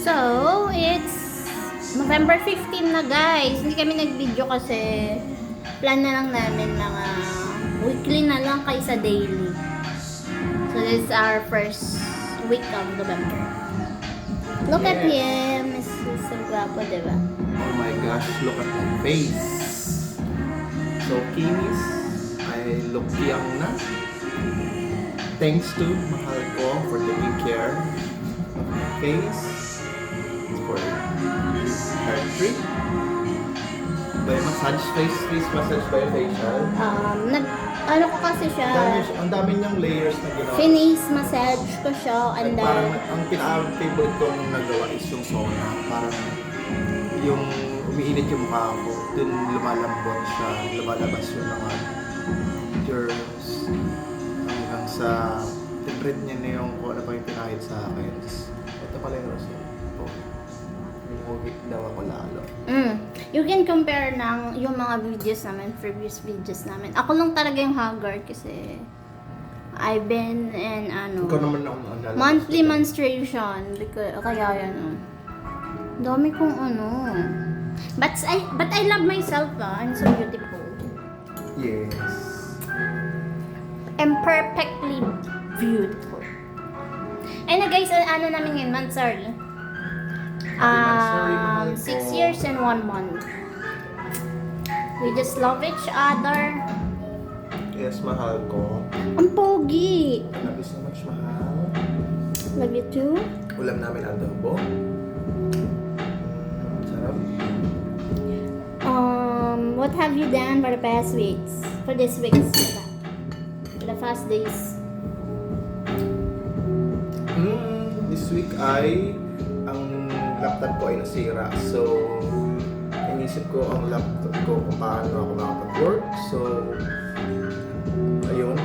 So, it's November 15 na guys. Hindi kami nag-video kasi plan na lang namin mga weekly na lang kaysa daily. So, this is our first week of November. Look at him. Mr. Guapo, diba? Oh my gosh, look at my face. So kinis, I look young na. Thanks to mahal ko for taking care of my face. For hair treat. By massage face massage by facial. Ano ko kasi siya, Ang dami niyang layers na ginawa. finish massage ko siya, and Like, parang then, ang pinaka-favorite kong nagawa is yung sauna. Parang yung umiinit yung mukha ko, dun lumalambot siya, lumalabas yung mga germs hanggang sa tinread niya na yung kung ano pa yung pinahid sa akin. Ito pala yung rosy. Hugit daw ako lalo. you can compare ng yung mga videos namin, previous videos namin. Ako lang talaga yung haggard kasi I've been in Ikaw naman ako naalala. monthly menstruation because kaya yan. Dami kong But I love myself, I'm so beautiful. Yes. I'm perfectly beautiful. And guys, ano namin ngayon, Mansari. 6 years and 1 month. We just love each other. Yes, mahal ko. Ang pogi. Love you so much, mahal. Love you too. Ulam namin adobo. Sarap. What have you done for the past weeks? For this weeks? For the past days? This week ay ang laptop ko ay nasira. So, inisip ko ang laptop ko kung paano ako makapag-work. So, ayun.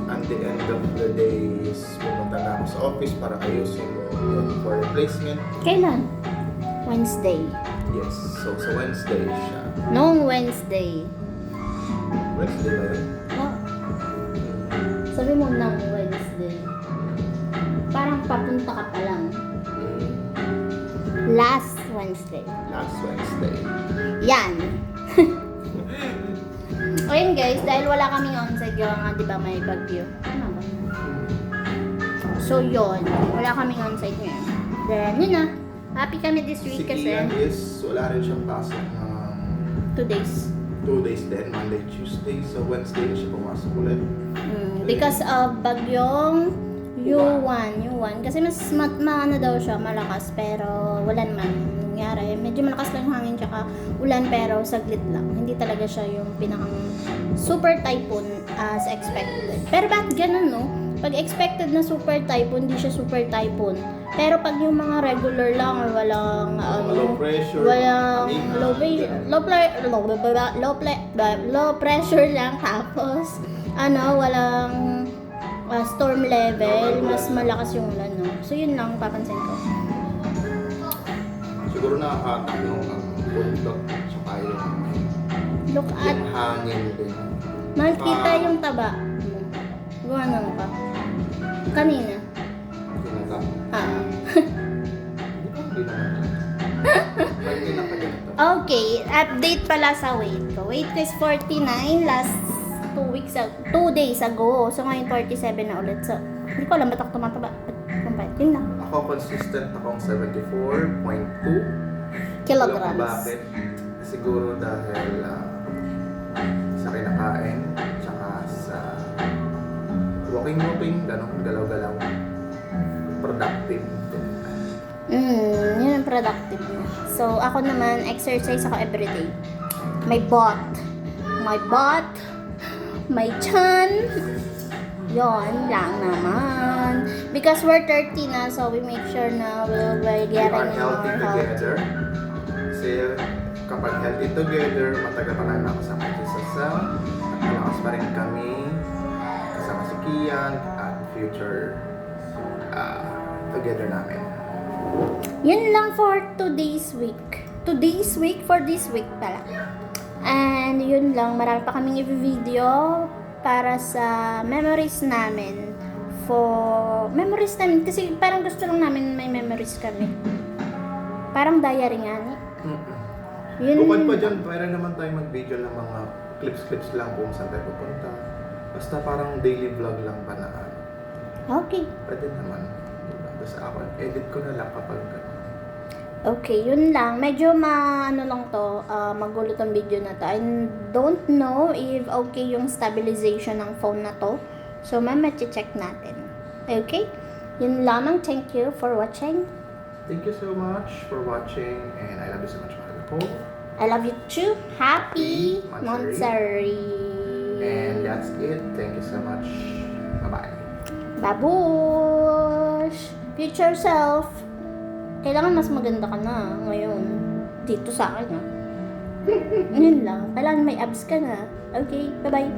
At the end of the day is pumunta na ako sa office para ayusin yun for replacement. Kailan? Wednesday. Yes. So, sa Wednesday siya. Noong Wednesday. Wednesday ba yun? Oh. Sabi mo nang Wednesday. Parang papunta ka pa lang. Last Wednesday. Last Wednesday. Yan. O yun guys, dahil wala kaming onsite yung nga, di ba may bagyo. Ano ba? So yun, wala kaming onsite ngayon. Then yun na, happy kami this Si week kasi Kian is wala rin siyang pasok ng 2 days. 2 days din, Monday, Tuesday. So Wednesday na siya pumasok ulit. Because of bagyong U1. Kasi mas maano daw siya, malakas, pero wala naman nangyari. Medyo malakas lang yung hangin tsaka ulan, pero saglit lang. Hindi talaga siya yung pinakang super typhoon as expected. Pero bakit ganun, no? Pag expected na super typhoon, hindi siya super typhoon. Pero pag yung mga regular lang or walang Low pressure. walang Mahina. low pressure lang, tapos walang storm level, mas malakas yung ulan, no? So yun lang papansin ko. Siguro nakakatak yung bundok tsaka Look at, yung hangin din. makikita yung taba. Gawa na mo ka. Kanina. Kinatak. Hindi naman. Pag kinakaganito. Okay, update pala sa weight ko. Weight ko is 49 last 2 days ago. So ngayon 47 na ulit. So, hindi ko alam ba't ako tumataba. Yun lang. Ako consistent akong 74.2 Kilograms. Bakit? Siguro dahil sa kinakain, tsaka sa walking, ganun, galaw-galaw. Productive. Yun ang productive niya. So, ako naman, exercise ako everyday. My butt, my chan. Yon lang naman. Because we're 30 na, so we make sure na we'll be We getting are healthy more health. together. Kasi kapag healthy together, matagal pa lang nakasama si Sasa. At malakas pa rin kami. Kasama si Kian at future together namin. Yun lang for today's week. Today's week for this week pala. And yun lang, marami pa kaming i-video para sa memories namin. Kasi parang gusto lang namin may memories kami. Parang diary nga ni. Mm-mm. Yun. Bukod pa dyan, pwede naman tayo mag-video ng mga clips lang kung saan tayo pupunta. Basta parang daily vlog lang pa na ano. Okay. Pwede naman. Diba? Basta ako, edit ko na lang kapag Okay, yun lang. Medyo ano lang to, magulo tong video na to. I don't know if okay yung stabilization ng phone na to. So, check natin. Okay? Yun lamang. Thank you for watching. Thank you so much for watching and I love you so much, mahal ko. I love you too. Happy Monthsary. Monthsary. And that's it. Thank you so much. Bye-bye. Babush! Future self. Kailangan mas maganda ka na ngayon. Dito sa akin, ha? Yun lang. Kailangan may abs ka na. Okay, bye-bye.